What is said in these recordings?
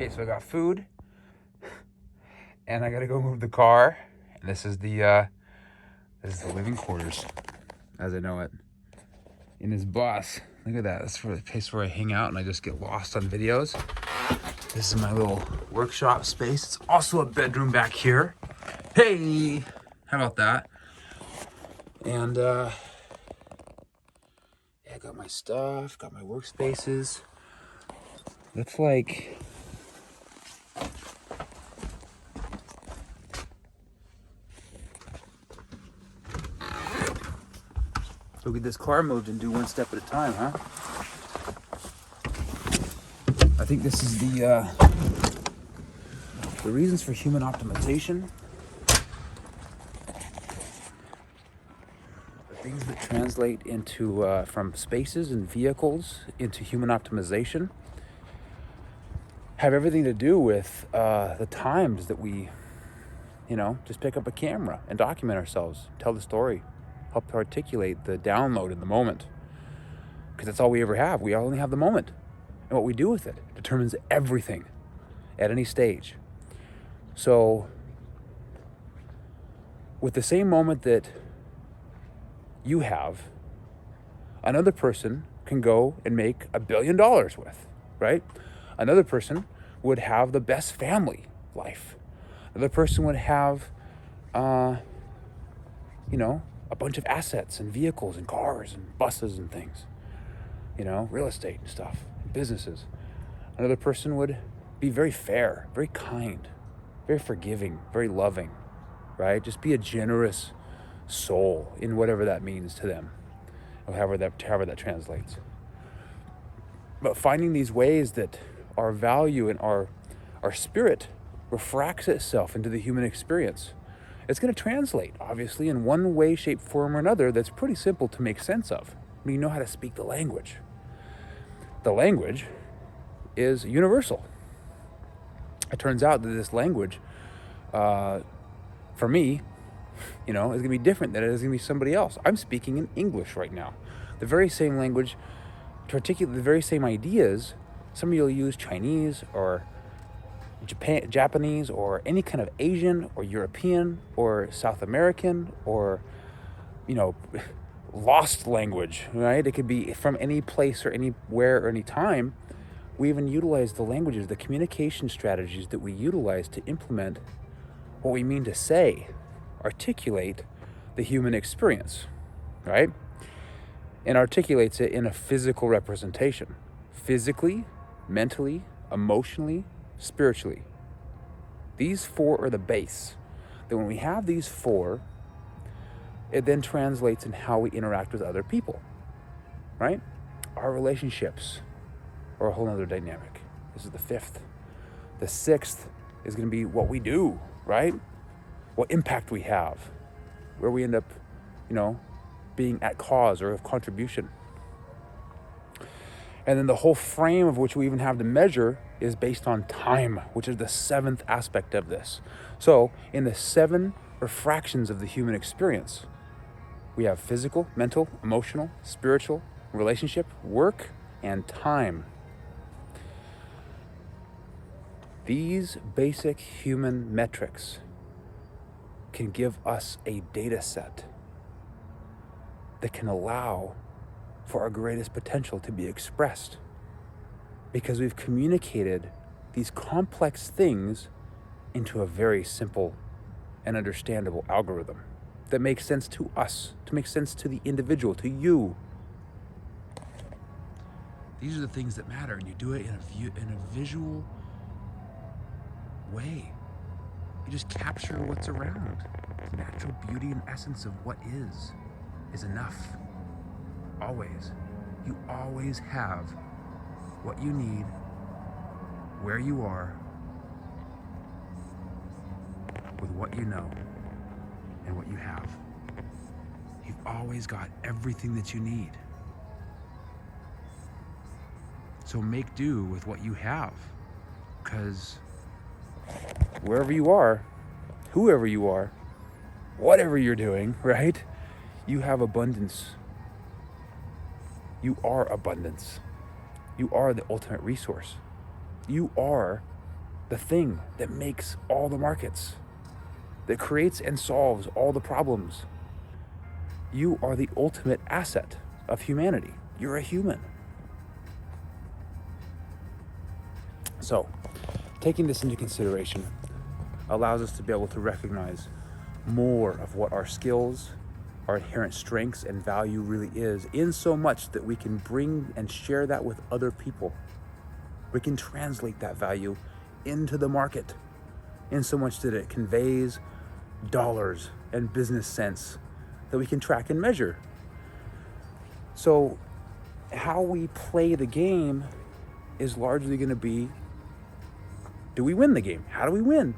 Okay, so I got food, and I gotta go move the car. And this is the living quarters, as I know it. In this bus, look at that. That's for the place where I hang out and I just get lost on videos. This is my little workshop space. It's also a bedroom back here. Hey, how about that? And yeah, I got my stuff, got my workspaces. Looks like we'll get this car moved and do one step at a time, huh? I think this is the reasons for human optimization. The things that translate into from spaces and vehicles into human optimization have everything to do with the times that we, just pick up a camera and document ourselves, tell the story, help articulate the download in the moment. Because that's all we ever have. We only have the moment. And what we do with it determines everything at any stage. So, with the same moment that you have, another person can go and make $1 billion with, right? Another person would have the best family life. Another person would have, a bunch of assets and vehicles and cars and buses and things, real estate and stuff, businesses. Another person would be very fair, very kind, very forgiving, very loving, right? Just be a generous soul in whatever that means to them, or however that translates. But finding these ways that our value and our spirit refracts itself into the human experience, it's going to translate, obviously, in one way, shape, form, or another that's pretty simple to make sense of. I mean, you know how to speak the language. The language is universal. It turns out that this language, for me, is going to be different than it is going to be somebody else. I'm speaking in English right now. The very same language, to articulate the very same ideas, somebody will use Chinese or Japanese or any kind of Asian or European or South American or, lost language, right? It could be from any place or anywhere or any time. We even utilize the languages, the communication strategies that we utilize to implement what we mean to say, articulate the human experience, right? And articulates it in a physical representation. Physically, mentally, emotionally, spiritually. These four are the base. Then when we have these four, it then translates in how we interact with other people, right? Our relationships are a whole other dynamic. This is the fifth. The sixth is going to be what we do, right? What impact we have, where we end up, being at cause or of contribution. And then the whole frame of which we even have to measure is based on time, which is the seventh aspect of this. So in the 7 refractions of the human experience, we have physical, mental, emotional, spiritual, relationship, work, and time. These basic human metrics can give us a data set that can allow for our greatest potential to be expressed, because we've communicated these complex things into a very simple and understandable algorithm that makes sense to us, to make sense to the individual, to you. These are the things that matter, and you do it in a visual way. You just capture what's around. The natural beauty and essence of what is enough. Always. You always have what you need, where you are, with what you know and what you have. You've always got everything that you need. So make do with what you have, because wherever you are, whoever you are, whatever you're doing, right? You have abundance. You are abundance. You are the ultimate resource. You are the thing that makes all the markets, that creates and solves all the problems. You are the ultimate asset of humanity. You're a human. So, taking this into consideration allows us to be able to recognize more of what our skills, our inherent strengths and value really is, in so much that we can bring and share that with other people. We can translate that value into the market in so much that it conveys dollars and business sense that we can track and measure. So how we play the game is largely going to be, do we win the game? How do we win?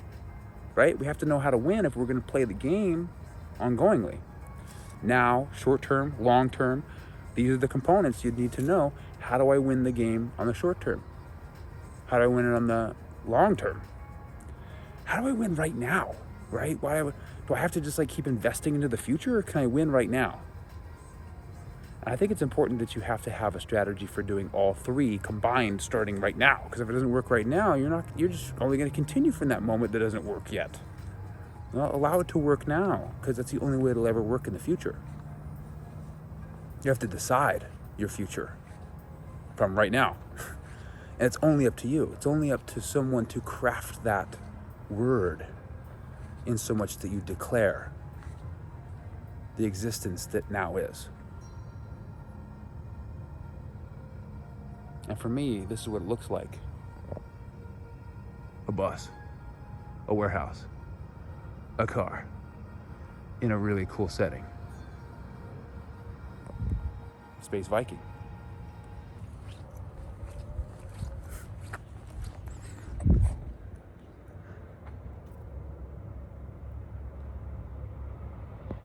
Right? We have to know how to win if we're going to play the game ongoingly. Now, short term, long term, these are the components you need to know. How do I win the game on the short term? How do I win it on the long term? How do I win right now? Right? Do I have to just keep investing into the future, or can I win right now? And I think it's important that you have to have a strategy for doing all three combined starting right now. Because if it doesn't work right now, you're just only going to continue from that moment that doesn't work yet. Well, allow it to work now, because that's the only way it'll ever work in the future. You have to decide your future from right now. And it's only up to you. It's only up to someone to craft that word in so much that you declare the existence that now is. And for me, this is what it looks like. A bus, a warehouse, a car, in a really cool setting. Space Viking.